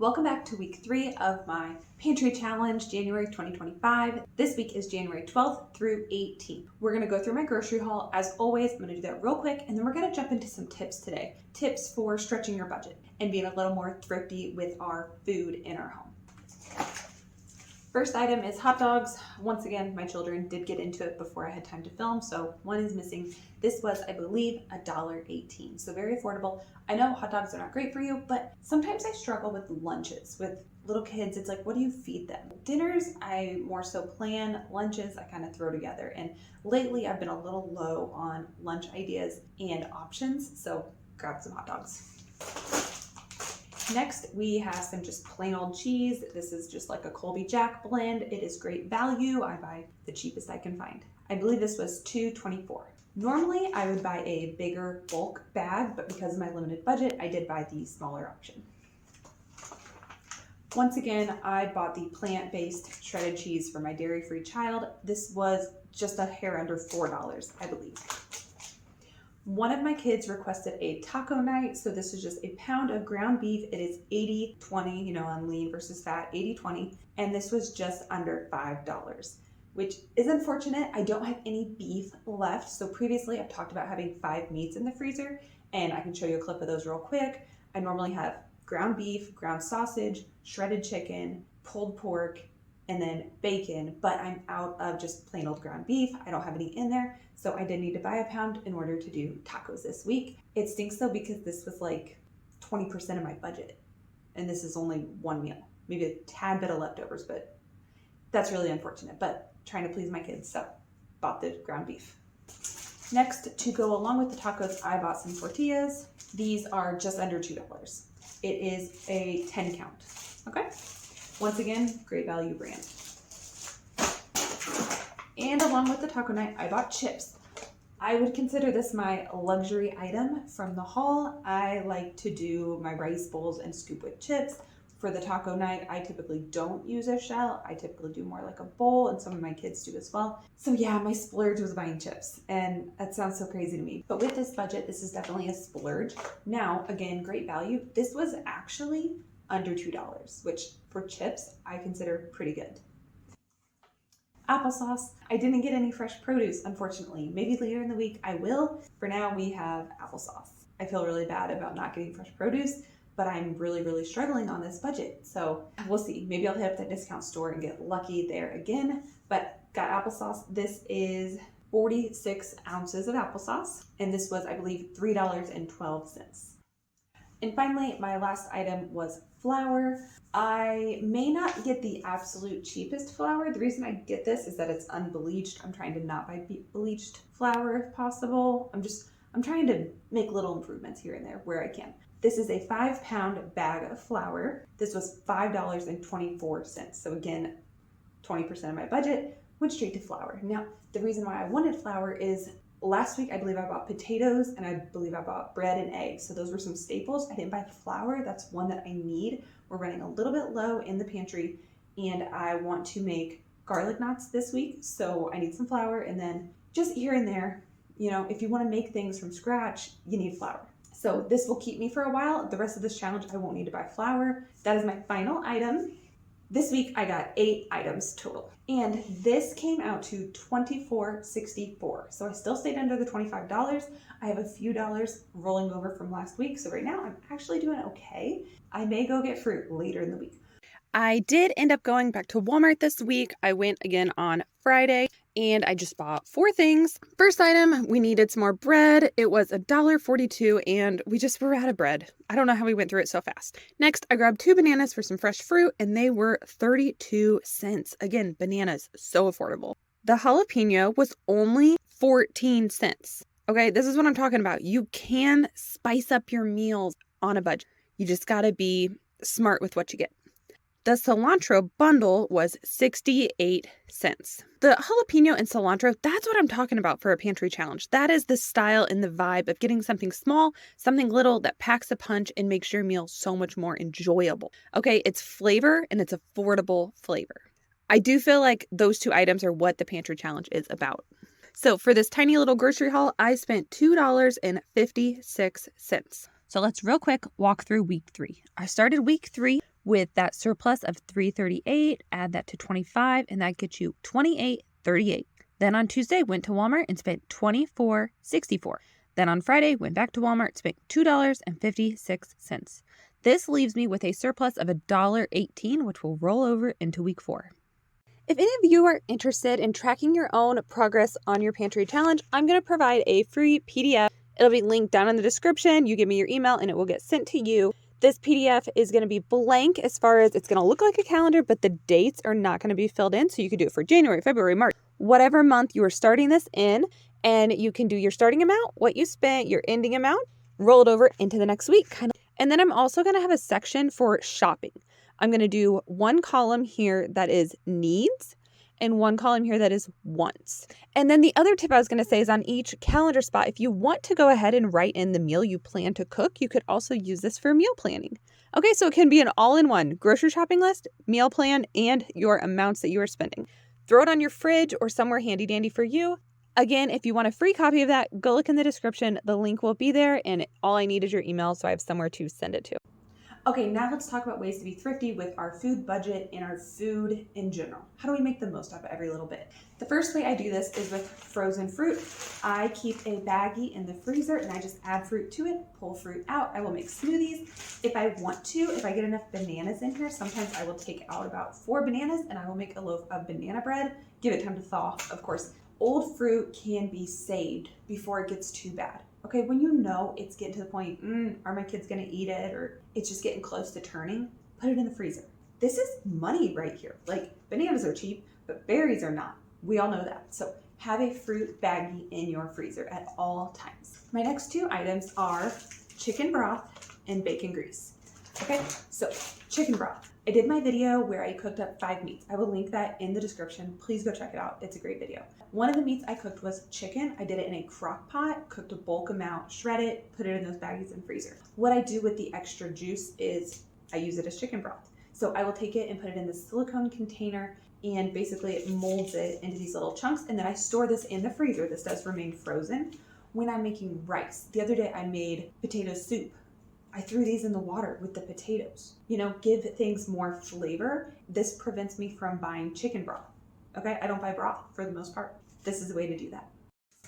Welcome back to week 3 of my Pantry Challenge, January 2025. This week is January 12th through 18th. We're going to go through my grocery haul. As always, I'm going to do that real quick, and then we're going to jump into some tips today. Tips for stretching your budget and being a little more thrifty with our food in our home. First item is hot dogs. Once again, my children did get into it before I had time to film, so one is missing. This was, I believe, $1.18, so very affordable. I know hot dogs are not great for you, but sometimes I struggle with lunches. With little kids, it's like, what do you feed them? Dinners, I more so plan. Lunches, I kind of throw together. And lately, I've been a little low on lunch ideas and options, so grab some hot dogs. Next, we have some just plain old cheese. This is just like a Colby Jack blend. It is great value. I buy the cheapest I can find. I believe this was $2.24. Normally, I would buy a bigger bulk bag, but because of my limited budget, I did buy the smaller option. Once again, I bought the plant-based shredded cheese for my dairy-free child. This was just a hair under $4, I believe. One of my kids requested a taco night, so this is just a pound of ground beef. It is 80-20, on lean versus fat, 80-20, and this was just under $5, which is unfortunate. I don't have any beef left, so previously I've talked about having 5 meats in the freezer, and I can show you a clip of those real quick. I normally have ground beef, ground sausage, shredded chicken, pulled pork, and then bacon, but I'm out of just plain old ground beef. I don't have any in there, so I did need to buy a pound in order to do tacos this week. It stinks though because this was like 20% of my budget, and this is only one meal. Maybe a tad bit of leftovers, but that's really unfortunate, but trying to please my kids, so bought the ground beef. Next, to go along with the tacos, I bought some tortillas. These are just under $2. It is a 10 count, okay? Once again, great value brand. And along with the taco night, I bought chips. I would consider this my luxury item from the haul. I like to do my rice bowls and scoop with chips. For the taco night, I typically don't use a shell. I typically do more like a bowl, and some of my kids do as well. So yeah, my splurge was buying chips, and that sounds so crazy to me. But with this budget, this is definitely a splurge. Now, again, great value. This was actually under $2, which for chips, I consider pretty good. Applesauce. I didn't get any fresh produce, unfortunately. Maybe later in the week I will. For now, we have applesauce. I feel really bad about not getting fresh produce, but I'm really struggling on this budget. So we'll see. Maybe I'll hit up that discount store and get lucky there again. But got applesauce. This is 46 ounces of applesauce. And this was, I believe, $3.12. And finally, my last item was flour. I may not get the absolute cheapest flour. The reason I get this is that it's unbleached. I'm trying to not buy bleached flour if possible. I'm trying to make little improvements here and there where I can. This is a 5-pound bag of flour. This was $5.24. So again, 20% of my budget went straight to flour. Now, the reason why I wanted flour is last week, I believe I bought potatoes, and I believe I bought bread and eggs. So those were some staples. I didn't buy flour. That's one that I need. We're running a little bit low in the pantry, and I want to make garlic knots this week. So I need some flour, and then just here and there, if you want to make things from scratch, you need flour. So this will keep me for a while. The rest of this challenge, I won't need to buy flour. That is my final item. This week, I got 8 items total, and this came out to $24.64. So I still stayed under the $25. I have a few dollars rolling over from last week, so right now I'm actually doing okay. I may go get fruit later in the week. I did end up going back to Walmart this week. I went again on Friday, and I just bought 4 things. First item, we needed some more bread. It was $1.42, and we just were out of bread. I don't know how we went through it so fast. Next, I grabbed 2 bananas for some fresh fruit, and they were 32 cents. Again, bananas, so affordable. The jalapeno was only 14 cents. Okay, this is what I'm talking about. You can spice up your meals on a budget. You just gotta be smart with what you get. The cilantro bundle was 68 cents. The jalapeno and cilantro, that's what I'm talking about for a pantry challenge. That is the style and the vibe of getting something small, something little that packs a punch and makes your meal so much more enjoyable. Okay, it's flavor and it's affordable flavor. I do feel like those 2 items are what the pantry challenge is about. So for this tiny little grocery haul, I spent $2.56. So let's real quick walk through week 3. I started week 3 with that surplus of $3.38, add that to $25, and that gets you $28.38. Then on Tuesday, went to Walmart and spent $24.64. Then on Friday, went back to Walmart, spent $2.56. This leaves me with a surplus of $1.18, which will roll over into week 4. If any of you are interested in tracking your own progress on your pantry challenge, I'm going to provide a free PDF. It'll be linked down in the description. You give me your email and it will get sent to you. This PDF is going to be blank as far as it's going to look like a calendar, but the dates are not going to be filled in. So you can do it for January, February, March, whatever month you are starting this in, and you can do your starting amount, what you spent, your ending amount, roll it over into the next week. And then I'm also going to have a section for shopping. I'm going to do one column here that is needs and one column here that is wants. And then the other tip I was going to say is on each calendar spot, if you want to go ahead and write in the meal you plan to cook, you could also use this for meal planning. Okay, so it can be an all-in-one grocery shopping list, meal plan, and your amounts that you are spending. Throw it on your fridge or somewhere handy dandy for you. Again, if you want a free copy of that, go look in the description. The link will be there, and all I need is your email, so I have somewhere to send it to. Okay, now let's talk about ways to be thrifty with our food budget and our food in general. How do we make the most out of every little bit? The first way I do this is with frozen fruit. I keep a baggie in the freezer and I just add fruit to it, pull fruit out. I will make smoothies. If I want to, if I get enough bananas in here, sometimes I will take out about 4 bananas and I will make a loaf of banana bread. Give it time to thaw, of course. Old fruit can be saved before it gets too bad. Okay, when you know it's getting to the point, are my kids gonna eat it, or it's just getting close to turning, put it in the freezer. This is money right here. Like, bananas are cheap, but berries are not. We all know that. So have a fruit baggie in your freezer at all times. My next 2 items are chicken broth and bacon grease. Okay, so chicken broth. I did my video where I cooked up 5 meats. I will link that in the description. Please go check it out. It's a great video. One of the meats I cooked was chicken. I did it in a crock pot, cooked a bulk amount, shred it, put it in those baggies in the freezer. What I do with the extra juice is I use it as chicken broth. So I will take it and put it in this silicone container, and basically it molds it into these little chunks, and then I store this in the freezer. This does remain frozen. When I'm making rice, the other day I made potato soup. I threw these in the water with the potatoes. Give things more flavor. This prevents me from buying chicken broth. Okay, I don't buy broth for the most part. This is the way to do that.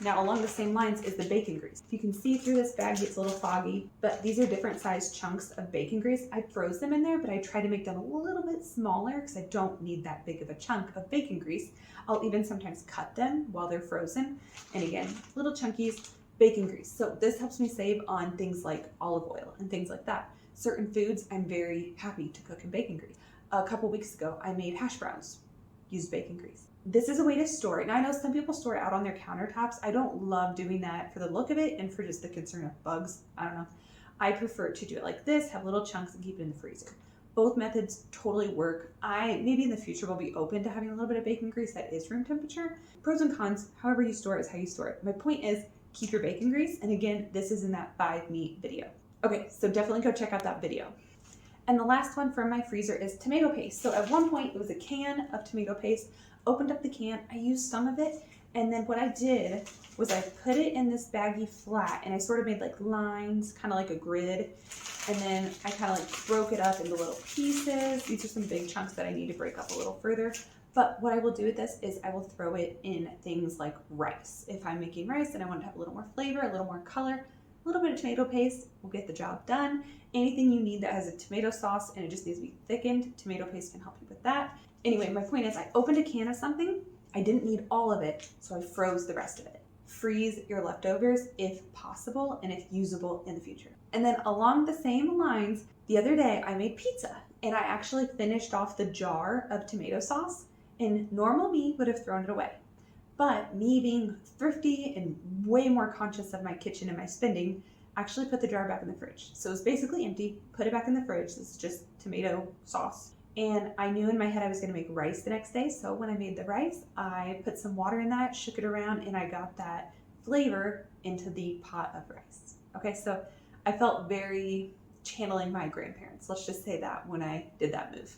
Now, along the same lines is the bacon grease. You can see through this bag, it's a little foggy, but these are different sized chunks of bacon grease. I froze them in there, but I try to make them a little bit smaller because I don't need that big of a chunk of bacon grease. I'll even sometimes cut them while they're frozen. And again, little chunkies, bacon grease. So this helps me save on things like olive oil and things like that. Certain foods I'm very happy to cook in bacon grease. A couple weeks ago, I made hash browns, used bacon grease. This is a way to store it. Now I know some people store it out on their countertops. I don't love doing that for the look of it and for just the concern of bugs. I don't know. I prefer to do it like this, have little chunks and keep it in the freezer. Both methods totally work. I maybe in the future will be open to having a little bit of bacon grease that is room temperature. Pros and cons, however you store it is how you store it. My point is, keep your bacon grease. And again, this is in that 5 meat video. Okay, so definitely go check out that video. And the last one from my freezer is tomato paste. So at one point it was a can of tomato paste. Opened up the can, I used some of it, and then what I did was I put it in this baggie flat, and I sort of made like lines, kind of like a grid, and then I kind of like broke it up into little pieces. These are some big chunks that I need to break up a little further. But what I will do with this is I will throw it in things like rice. If I'm making rice and I want to have a little more flavor, a little more color, a little bit of tomato paste will get the job done. Anything you need that has a tomato sauce and it just needs to be thickened, tomato paste can help you with that. Anyway, my point is I opened a can of something. I didn't need all of it, so I froze the rest of it. Freeze your leftovers if possible and if usable in the future. And then along the same lines, the other day I made pizza and I actually finished off the jar of tomato sauce, and normal me would have thrown it away. But me being thrifty and way more conscious of my kitchen and my spending, actually put the jar back in the fridge. So it was basically empty, put it back in the fridge. This is just tomato sauce. And I knew in my head I was going to make rice the next day. So when I made the rice, I put some water in that, shook it around, and I got that flavor into the pot of rice. Okay, so I felt very channeling my grandparents. Let's just say that when I did that move.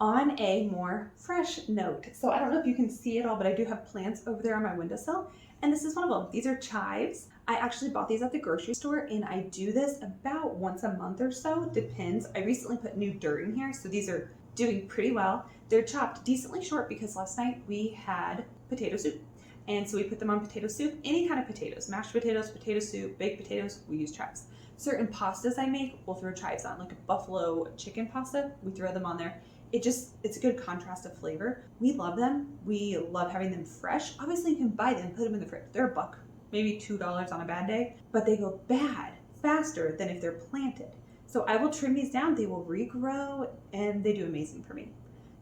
On a more fresh note, so I don't know if you can see it all, but I do have plants over there on my windowsill, and this is one of them. These are chives. I actually bought these at the grocery store, and I do this about once a month or so, depends. I recently put new dirt in here, so these are doing pretty well. They're chopped decently short because last night we had potato soup. And so we put them on potato soup, any kind of potatoes, mashed potatoes, potato soup, baked potatoes, we use chives. Certain pastas I make, we'll throw chives on, like a buffalo chicken pasta, we throw them on there. It's a good contrast of flavor. We love them. We love having them fresh. Obviously you can buy them, put them in the fridge. They're $1, maybe $2 on a bad day, but they go bad faster than if they're planted. So I will trim these down, they will regrow, and they do amazing for me.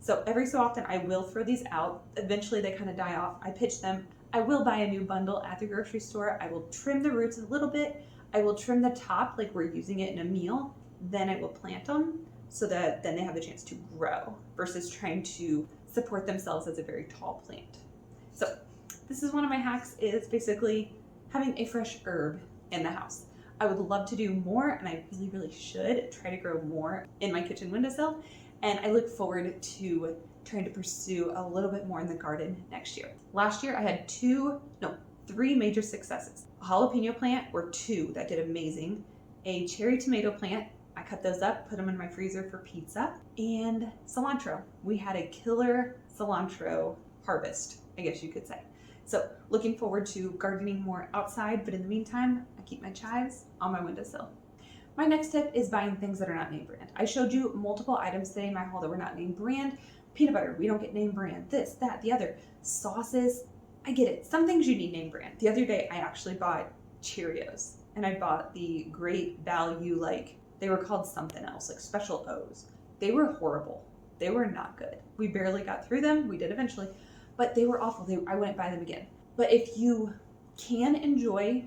So every so often I will throw these out. Eventually they kind of die off. I pitch them. I will buy a new bundle at the grocery store. I will trim the roots a little bit. I will trim the top like we're using it in a meal. Then I will plant them so that then they have the chance to grow versus trying to support themselves as a very tall plant. So this is one of my hacks, is basically having a fresh herb in the house. I would love to do more, and I really, really should try to grow more in my kitchen windowsill. And I look forward to trying to pursue a little bit more in the garden next year. Last year I had 3 major successes. A jalapeno plant were 2 that did amazing. A cherry tomato plant, I cut those up, put them in my freezer for pizza. And cilantro. We had a killer cilantro harvest, I guess you could say. So looking forward to gardening more outside, but in the meantime, I keep my chives on my windowsill. My next tip is buying things that are not name brand. I showed you multiple items today in my haul that were not name brand. Peanut butter, we don't get name brand. This, that, the other. Sauces, I get it. Some things you need name brand. The other day, I actually bought Cheerios, and I bought the Great Value, like they were called something else, like Special O's. They were horrible. They were not good. We barely got through them. We did eventually, but they were awful. I wouldn't buy them again. But if you can enjoy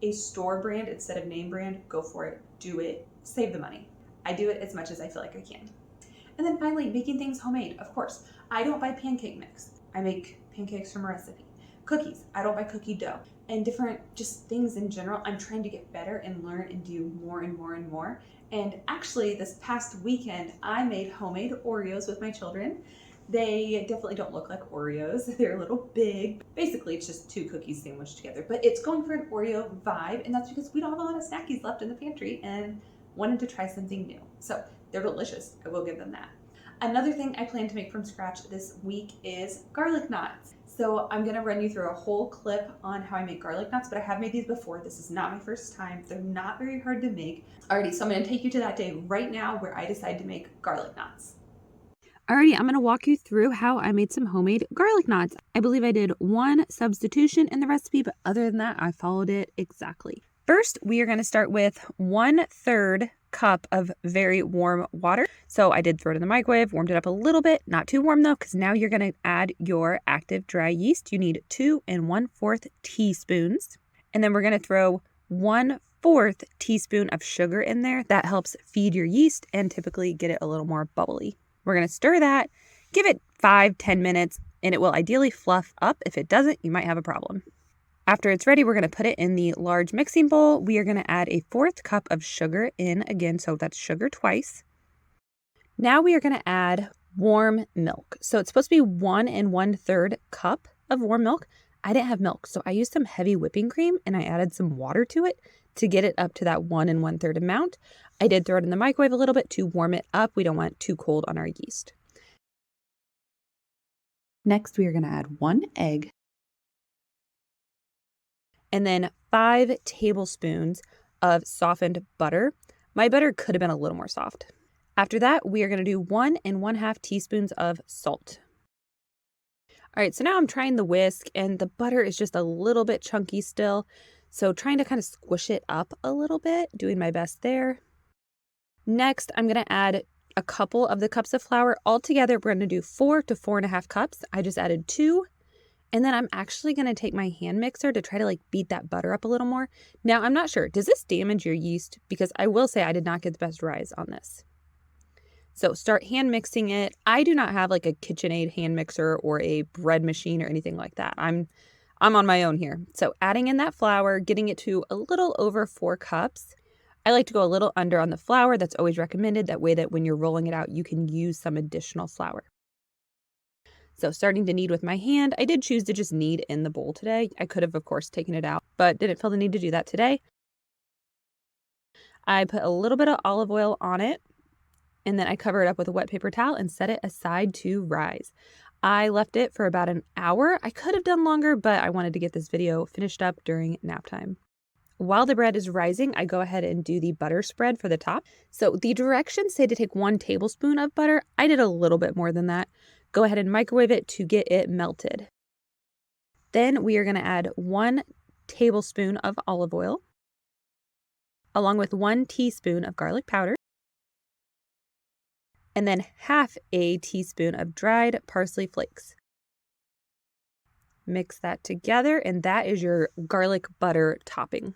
a store brand instead of name brand, go for it. Do it. Save the money. I do it as much as I feel like I can. And then finally, making things homemade. Of course, I don't buy pancake mix. I make pancakes from a recipe. Cookies, I don't buy cookie dough. And different just things in general. I'm trying to get better and learn and do more and more and more. And actually, this past weekend, I made homemade Oreos with my children. They definitely don't look like Oreos. They're a little big. Basically, it's just 2 cookies sandwiched together, but it's going for an Oreo vibe, and that's because we don't have a lot of snackies left in the pantry and wanted to try something new. So they're delicious. I will give them that. Another thing I plan to make from scratch this week is garlic knots. So I'm gonna run you through a whole clip on how I make garlic knots, but I have made these before. This is not my first time. They're not very hard to make. Alrighty, so I'm gonna take you to that day right now where I decide to make garlic knots. Alrighty, I'm going to walk you through how I made some homemade garlic knots. I believe I did 1 substitution in the recipe, but other than that, I followed it exactly. First, we are going to start with 1/3 cup of very warm water. So I did throw it in the microwave, warmed it up a little bit, not too warm though, because now you're going to add your active dry yeast. You need 2 1/4 teaspoons. And then we're going to throw 1/4 teaspoon of sugar in there. That helps feed your yeast and typically get it a little more bubbly. We're going to stir that, give it 5-10 minutes, and it will ideally fluff up. If it doesn't, you might have a problem. After it's ready, we're going to put it in the large mixing bowl. We are going to add a 1/4 cup of sugar in again, so that's sugar twice. Now we are going to add warm milk. So it's supposed to be 1 1/3 cup of warm milk. I didn't have milk, so I used some heavy whipping cream and I added some water to it to get it up to that 1 1/3 amount. I did throw it in the microwave a little bit to warm it up. We don't want it too cold on our yeast. Next, we are going to add 1 egg and then 5 tablespoons of softened butter. My butter could have been a little more soft. After that, we are going to do 1 1/2 teaspoons of salt. All right, so now I'm trying the whisk and the butter is just a little bit chunky still. So trying to kind of squish it up a little bit, doing my best there. Next, I'm going to add a couple of the cups of flour. Altogether, we're going to do 4 to 4.5 cups. I just added 2. And then I'm actually going to take my hand mixer to try to beat that butter up a little more. Now, I'm not sure. Does this damage your yeast? Because I will say I did not get the best rise on this. So start hand mixing it. I do not have a KitchenAid hand mixer or a bread machine or anything like that. I'm on my own here. So adding in that flour, getting it to a little over 4 cups. I like to go a little under on the flour. That's always recommended. That way that when you're rolling it out, you can use some additional flour. So starting to knead with my hand. I did choose to just knead in the bowl today. I could have, of course, taken it out, but didn't feel the need to do that today. I put a little bit of olive oil on it, and then I cover it up with a wet paper towel and set it aside to rise. I left it for about an hour. I could have done longer, but I wanted to get this video finished up during nap time. While the bread is rising, I go ahead and do the butter spread for the top. So the directions say to take 1 tablespoon of butter. I did a little bit more than that. Go ahead and microwave it to get it melted. Then we are going to add 1 tablespoon of olive oil, along with 1 teaspoon of garlic powder, and then half a teaspoon of dried parsley flakes. Mix that together, and that is your garlic butter topping.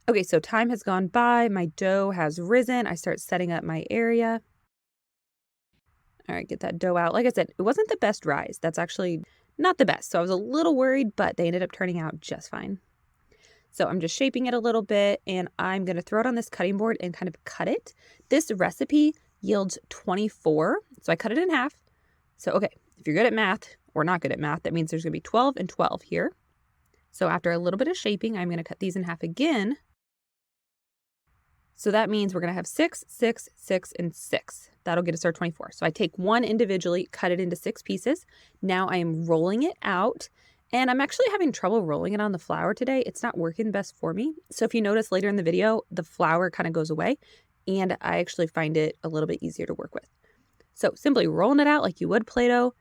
Okay, so time has gone by. My dough has risen. I start setting up my area. All right, get that dough out. Like I said, it wasn't the best rise. That's actually not the best. So I was a little worried, but they ended up turning out just fine. So I'm just shaping it a little bit, and I'm going to throw it on this cutting board and kind of cut it. This recipe yields 24, so I cut it in half. So, okay, if you're good at math or not good at math, that means there's going to be 12 and 12 here. So after a little bit of shaping, I'm going to cut these in half again. So that means we're going to have 6, 6, 6, and 6. That'll get us our 24. So I take one individually, cut it into 6 pieces. Now I am rolling it out. And I'm actually having trouble rolling it on the flour today. It's not working best for me. So if you notice later in the video, the flour kind of goes away, and I actually find it a little bit easier to work with. So simply rolling it out like you would Play-Doh.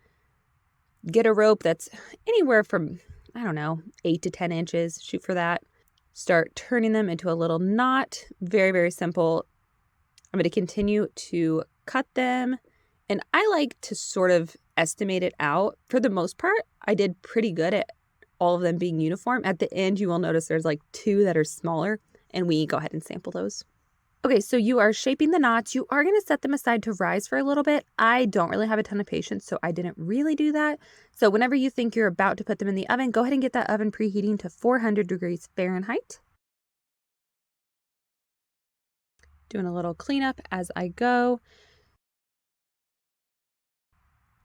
Get a rope that's anywhere from, 8 to 10 inches. Shoot for that. Start turning them into a little knot. Very, very simple. I'm going to continue to cut them. And I like to sort of estimate it out. For the most part, I did pretty good at all of them being uniform. At the end, you will notice there's like 2 that are smaller, and we go ahead and sample those. Okay, so you are shaping the knots. You are going to set them aside to rise for a little bit. I don't really have a ton of patience, so I didn't really do that. So whenever you think you're about to put them in the oven, go ahead and get that oven preheating to 400 degrees Fahrenheit. Doing a little cleanup as I go.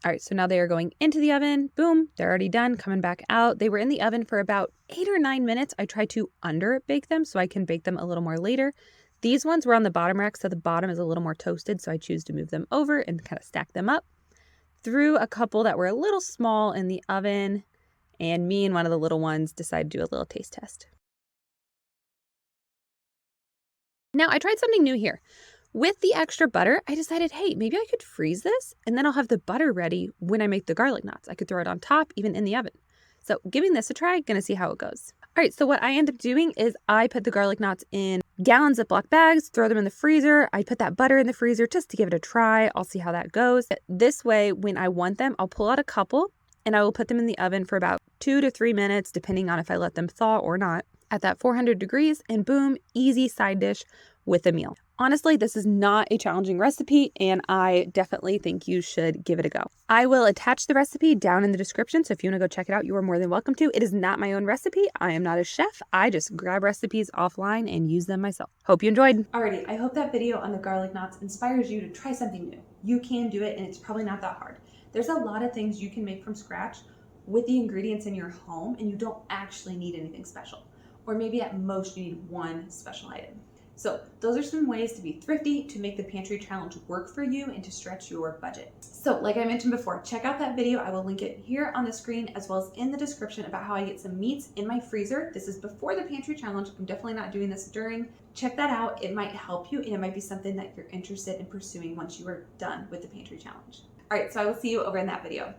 All right, so now they are going into the oven. Boom, they're already done, coming back out. They were in the oven for about 8 or 9 minutes. I try to under bake them so I can bake them a little more later. These ones were on the bottom rack, so the bottom is a little more toasted, so I choose to move them over and kind of stack them up. Threw a couple that were a little small in the oven, and me and one of the little ones decided to do a little taste test. Now, I tried something new here. With the extra butter, I decided, hey, maybe I could freeze this, and then I'll have the butter ready when I make the garlic knots. I could throw it on top, even in the oven. So giving this a try, gonna see how it goes. All right, so what I end up doing is I put the garlic knots in gallon Ziploc bags, throw them in the freezer. I put that butter in the freezer just to give it a try. I'll see how that goes. This way, when I want them, I'll pull out a couple, and I will put them in the oven for about 2 to 3 minutes, depending on if I let them thaw or not, at that 400 degrees, and boom, easy side dish with a meal. Honestly, this is not a challenging recipe, and I definitely think you should give it a go. I will attach the recipe down in the description, so if you want to go check it out, you are more than welcome to. It is not my own recipe. I am not a chef. I just grab recipes offline and use them myself. Hope you enjoyed. Alrighty, I hope that video on the garlic knots inspires you to try something new. You can do it, and it's probably not that hard. There's a lot of things you can make from scratch with the ingredients in your home, and you don't actually need anything special. Or maybe at most you need one special item. So those are some ways to be thrifty, to make the pantry challenge work for you, and to stretch your budget. So like I mentioned before, check out that video. I will link it here on the screen as well as in the description about how I get some meats in my freezer. This is before the pantry challenge. I'm definitely not doing this during. Check that out. It might help you, and it might be something that you're interested in pursuing once you are done with the pantry challenge. All right, so I will see you over in that video.